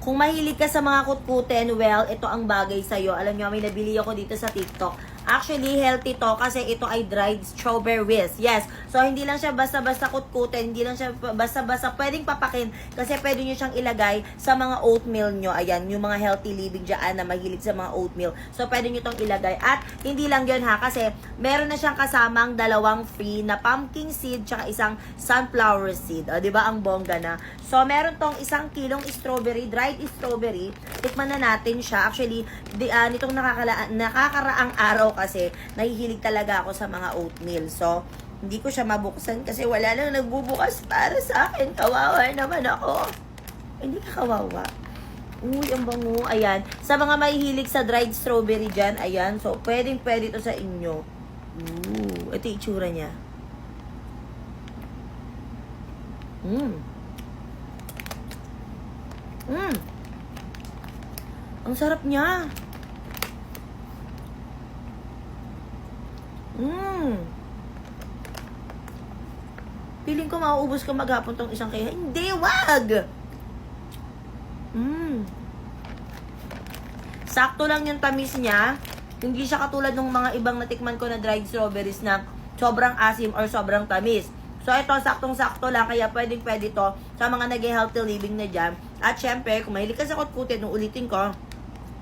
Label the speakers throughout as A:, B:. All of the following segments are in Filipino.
A: Kung mahilig ka sa mga kutkuten, well, ito ang bagay sa'yo. Alam nyo, may nabili ako dito sa TikTok. Actually, healthy to kasi ito ay dried strawberries. Yes. So, hindi lang siya basta-basta kutkutin. Hindi lang siya basta-basta pwedeng papakin kasi pwede nyo siyang ilagay sa mga oatmeal nyo. Ayan, yung mga healthy living dyan na mahilig sa mga oatmeal. So, pwede nyo itong ilagay. At hindi lang yun ha, kasi meron na siyang kasamang 2 free na pumpkin seed tsaka isang sunflower seed. O, diba? Ang bongga na. So, meron tong 1 kilong strawberry, dried strawberry. Tikman na natin siya. Actually, nitong nakakaraang araw kasi nahihilig talaga ako sa mga oatmeal. So, hindi ko siya mabuksan kasi wala nang nagbubukas para sa akin. Kawawa naman ako. Hindi ka kawawa. Uy, ang bango. Ayan. Sa mga mahihilig sa dried strawberry dyan, ayan. So, pwede ito sa inyo. Ito yung itsura niya. Ang sarap niya. Feeling ko mauubos ko maghapon tong isang kaya. Hindi, wag! Sakto lang yung tamis niya. Hindi siya katulad ng mga ibang natikman ko na dried strawberries na sobrang asim or sobrang tamis. So, ito, saktong-sakto lang. Kaya pwede to sa mga nag-healthy living na dyan. At syempre, kung mahilig ka sa kutkutin, ulitin ko,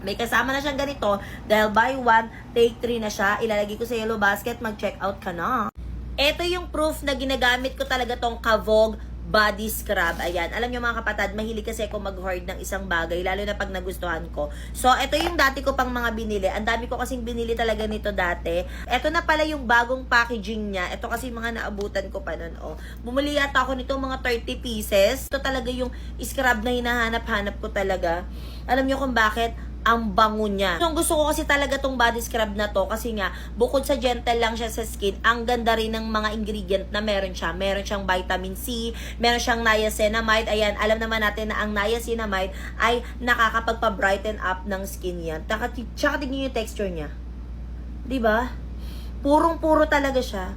A: may kasama na siyang ganito dahil buy one, take 3 na siya. Ilalagay ko sa yellow basket, mag-check out ka na. Ito yung proof na ginagamit ko talaga tong Kavog body scrub. Ayan. Alam nyo mga kapatid, mahilig kasi ako mag-hoard ng isang bagay, lalo na pag nagustuhan ko. So, ito yung dati ko pang mga binili. Ang dami ko kasing binili talaga nito dati. Ito na pala yung bagong packaging niya. Ito kasi mga naabutan ko pa nun. Oh. Bumili yata ako nito mga 30 pieces. Ito talaga yung scrub na hinahanap-hanap ko talaga. Alam nyo kung bakit? Ang bango niya. So, gusto ko kasi talaga tong body scrub na to kasi nga, bukod sa gentle lang siya sa skin, ang ganda rin ng mga ingredient na meron siya. Meron siyang vitamin C, meron siyang niacinamide. Ayan, alam naman natin na ang niacinamide ay nakakapagpa-brighten up ng skin yan. Tsaka tignan yung texture niya. Diba? Purong-puro talaga siya.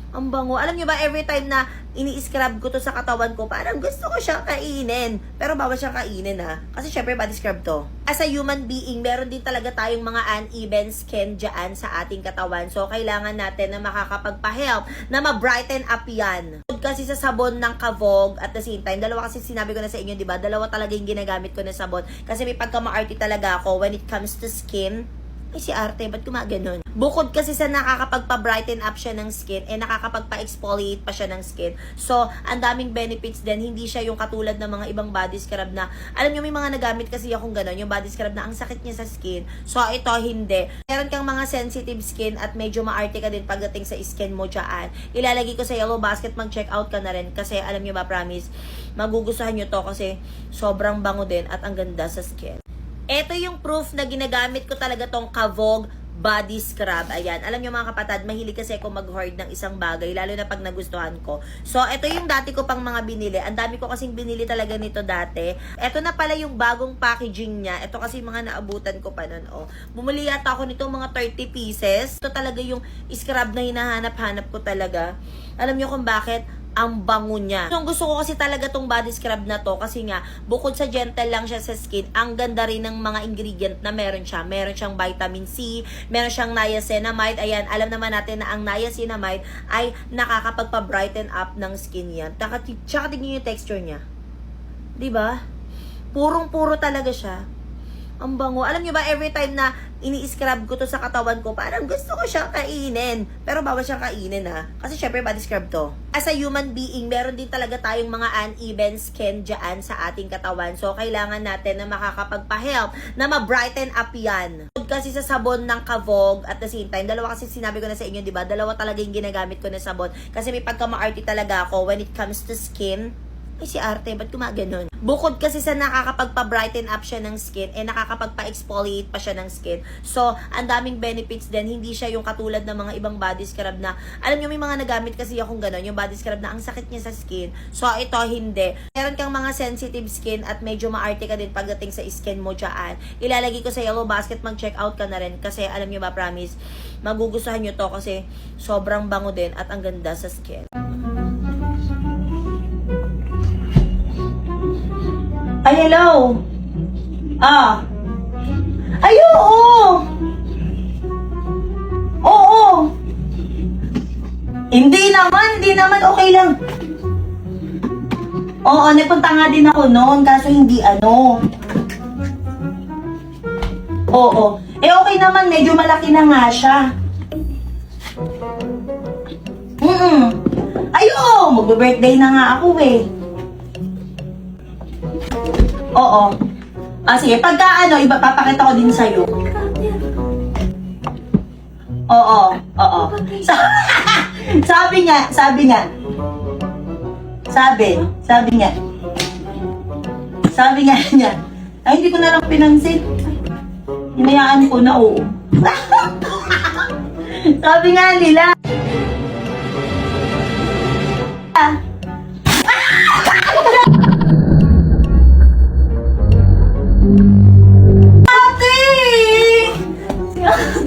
A: Ang bango. Alam nyo ba, every time na ini-scrub ko to sa katawan ko, parang gusto ko siyang kainin. Pero bawal siyang kainin ha. Kasi syempre body scrub to. As a human being, meron din talaga tayong mga uneven skin dyan sa ating katawan. So, kailangan natin na makakapagpa-help, na ma-brighten up yan. Kasi sa sabon ng Kavog, at the same time, dalawa kasi sinabi ko na sa inyo, di ba? Dalawa talaga yung ginagamit ko na sabon. Kasi may pagka-maarte talaga ako when it comes to skin. Ay, si Arte, ba't gumaganon? Bukod kasi sa nakakapagpa-brighten up siya ng skin, nakakapagpa-exfoliate pa siya ng skin. So, ang daming benefits din. Hindi siya yung katulad ng mga ibang body scrub na, alam nyo, may mga nagamit kasi akong ganon, yung body scrub na ang sakit niya sa skin. So, ito, hindi. Meron kang mga sensitive skin at medyo maarte ka din pagdating sa skin mo dyan. Ilalagay ko sa yellow basket, mag-check out ka na rin. Kasi, alam nyo ba, promise, magugustuhan nyo to kasi sobrang bango din at ang ganda sa skin. Ito yung proof na ginagamit ko talaga tong Kavog body scrub. Ayan. Alam nyo mga kapatid, mahilig kasi ako mag-hoard ng isang bagay, lalo na pag nagustuhan ko. So, ito yung dati ko pang mga binili. Ang dami ko kasing binili talaga nito dati. Ito na pala yung bagong packaging niya. Ito kasi mga naabutan ko pa nun. Oh. Bumili yata ako nito mga 30 pieces. Ito talaga yung scrub na hinahanap-hanap ko talaga. Alam nyo kung bakit? Ang bango niya. So, gusto ko kasi talaga tong body scrub na to kasi nga, bukod sa gentle lang siya sa skin, ang ganda rin ng mga ingredient na meron siya. Meron siyang vitamin C, meron siyang niacinamide. Ayan, alam naman natin na ang niacinamide ay nakakapagpa-brighten up ng skin yan. Tsaka tignan yung texture niya. Diba? Purong-puro talaga siya. Ang bango. Alam nyo ba, every time na ini-scrub ko to sa katawan ko, parang gusto ko siyang kainin. Pero bawal siyang kainin ha. Kasi syempre body scrub to. As a human being, meron din talaga tayong mga uneven skin dyan sa ating katawan. So, kailangan natin na makakapagpa-help, na ma-brighten up yan. Kasi sa sabon ng Kavog, at the same time, dalawa kasi sinabi ko na sa inyo, di ba? Dalawa talaga yung ginagamit ko na sabon. Kasi may pagka-maarte talaga ako when it comes to skin. Ay, si Arte, ba't gumaganon? Bukod kasi sa nakakapagpa-brighten up siya ng skin, nakakapagpa-exfoliate pa siya ng skin. So, ang daming benefits din. Hindi siya yung katulad ng mga ibang body scrub na, alam nyo, may mga nagamit kasi akong ganon, yung body scrub na ang sakit niya sa skin. So, ito, hindi. Meron kang mga sensitive skin at medyo maarte ka din pagdating sa skin mo dyan. Ilalagay ko sa yellow basket, mag-check out ka na rin. Kasi, alam nyo ba, promise, magugustuhan nyo to kasi sobrang bango din at ang ganda sa skin. Ay, hello! Ah. Ay, oo. Oo. Hindi naman. Okay lang. Oo, nagpunta nga din ako noon, kaso hindi ano. Oo. Okay naman, medyo malaki na nga siya. Ayo, magbe-birthday na nga ako eh. Oo. Sige, pagka ano, iba papakita ko din sa'yo. Oo. Sabi nga. Sabi nga niya. Ay, hindi ko na lang pinansin. Hinayaan ko na, oo. Sabi nga nila.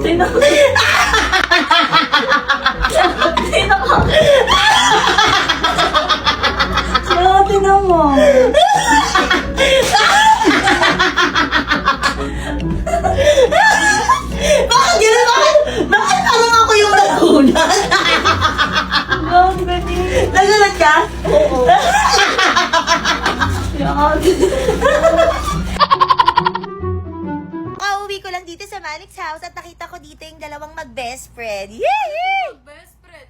A: Tingnan mo. Bakit yun? Bakit parang ako yung nagulat? Nagulat ka? Oo. Kauwi ko lang dito sa Manik's house at nakita ko dito yung dalawang mag-best friend. Yay!
B: Best friend.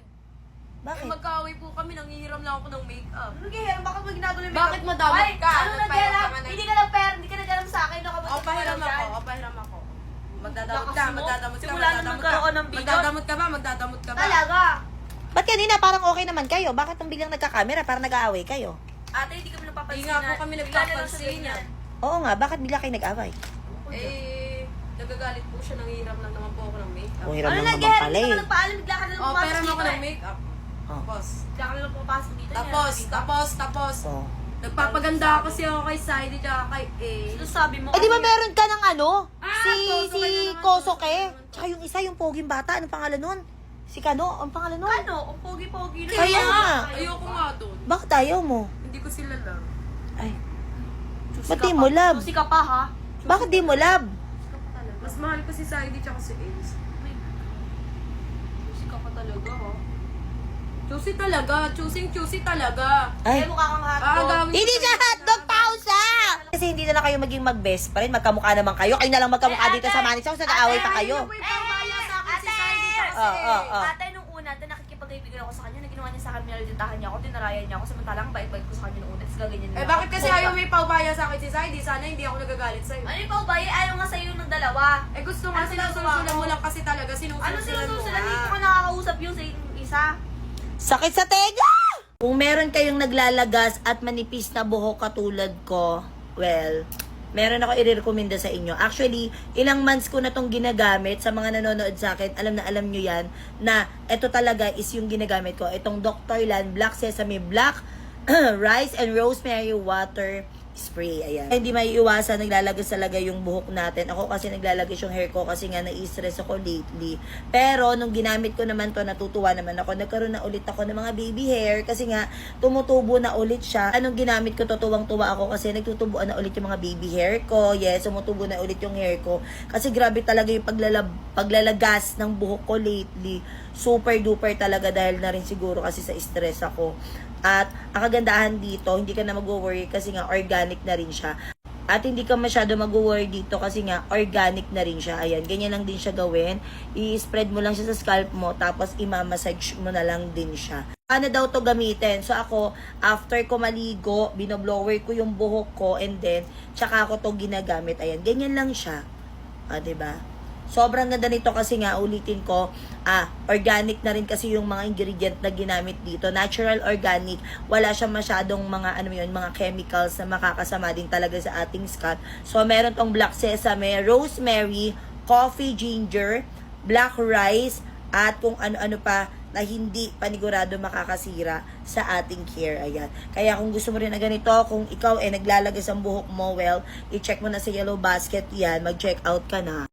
A: Bakit?
B: Magkaaway po kami, nangihiram lang ako ng makeup.
A: Nag-ihiram, bakit mo ginagawa yung
B: Bakit madamot ka?
C: Ano nag-ihiram? Hindi ka nag-pera, hindi ka nag-ihiram sa akin.
B: O, pahiram ako. Magdadamot ka.
C: Simula nung nagkaroon ng bigot.
B: Magdadamot ka ba?
C: Talaga.
A: Ba't kanina parang okay naman kayo? Bakit nung biglang nagka-camera parang nag-aaway kayo?
C: Ate, hindi kami nagpapansin.
B: Hindi nga po kami nagpapansin yan.
A: Oo nga, bakit bigla kayo nag-aaway?
B: Nagagalit po siya, nangihiram lang naman po ako ng makeup.
A: Oh, hiram
C: Ano
A: lang naman
C: nag-ihiram?
A: pala
C: Hindi ka
A: eh.
C: nagpaalam, bigla ka na lang
B: O,
C: pumasok
B: pera mo
C: dito
B: ako ng
C: eh.
B: makeup.
A: Oh.
B: Tapos,
C: Bigla ka na lang pumapasok dito.
B: tapos.
A: Oh.
B: Nagpapaganda kasi ako kay Saidi at kay A.
C: Ano sabi mo?
A: Eh di ba meron ka ng ano?
B: Kosoke
A: Si
B: na naman,
A: Kosoke.
B: Kosoke.
A: Tsaka yung isa, yung poging bata. Anong pangalan nun? Si Kano? Ang pangalan nun?
C: Ano? Ang pogi-pogi na.
A: Kaya nga.
B: Ayoko nga doon.
A: Bakit ayaw mo?
B: Hindi ko sila love.
A: Ay. Ba't di mo love?
C: Susi ka pa ha?
A: Bakit di mo love?
B: Mas mahal ko si Saidi tsaka si Ace.
C: Susi ka pa talaga ha?
B: Choosing talaga.
A: Ay.
C: Eh, mukha kang hotdog.
B: Gawin
A: Hindi siya hotdog pausa! Kasi hindi na kayo maging mag-best friend. Magkamukha naman kayo. Kayo na lang magkamukha dito sa Manik's house. Nag-aaway pa kayo.
B: Ay, pambaya sa akin si Saidi tsaka si
A: Oo.
B: Ace.
C: Ate, nung una, nakikipag-ibigan ako sa kanya, na ginawa niya sa akin, nilalititahan niya ako, tinarayan niya ako, samantalang bait-bait ko sa kanya nung una, tapos gaganyan niya.
B: Bakit kasi ayaw may paubaya sa akin si Saidi? Sana hindi ako nagagalit sa'yo.
C: Ano yung paubaye? Ayaw nga sa'yo ng dalawa.
B: Gusto nga
C: Ano
B: sinusulan
C: ginagawa
B: mo
C: mo?
B: lang kasi talaga.
C: Ano
B: Sinusulan
C: sinusulan?
B: mo.
C: Hindi ko nakakausap yung sa isa.
A: Sakit sa tenga! Kung meron kayong naglalagas at manipis na buhok katulad ko, well, meron ako i-recommenda sa inyo. Actually, ilang months ko na tong ginagamit. Sa mga nanonood sa akin, alam na alam nyo yan, na ito talaga is yung ginagamit ko. Itong Dr. Land Black Sesame Black Rice and Rosemary Water Spray. Ayan. Hindi maiiwasan, naglalagas talaga yung buhok natin. Ako kasi naglalagas yung hair ko kasi nga nai-stress ako lately. Pero nung ginamit ko naman to, natutuwa naman ako. Nagkaroon na ulit ako ng mga baby hair kasi nga tumutubo na ulit siya. Anong ginamit ko, tuwang-tuwa ako kasi nagtutubuan na ulit yung mga baby hair ko. Yes, tumutubo na ulit yung hair ko. Kasi grabe talaga yung paglalagas ng buhok ko lately. Super duper talaga dahil na rin siguro kasi sa stress ako. At ang kagandahan dito, hindi ka na mag-worry kasi nga organic na rin siya. At hindi ka masyado mag-worry dito kasi nga organic na rin siya. Ayan, ganyan lang din siya gawin. I-spread mo lang siya sa scalp mo, tapos i-massage mo na lang din siya. Ano daw to gamitin? So ako, after ko maligo, binoblower ko yung buhok ko and then, tsaka ako to ginagamit. Ayan, ganyan lang siya. Diba? Sobrang ganda nito kasi nga, ulitin ko, organic na rin kasi yung mga ingredient na ginamit dito. Natural organic. Wala siyang masyadong mga, mga chemicals na makakasama din talaga sa ating scalp. So, meron tong black sesame, rosemary, coffee ginger, black rice, at kung ano-ano pa na hindi panigurado makakasira sa ating hair. Ayan. Kaya kung gusto mo rin na ganito, kung ikaw naglalagay ang buhok mo, well, i-check mo na sa Yellow Basket yan, mag-check out ka na.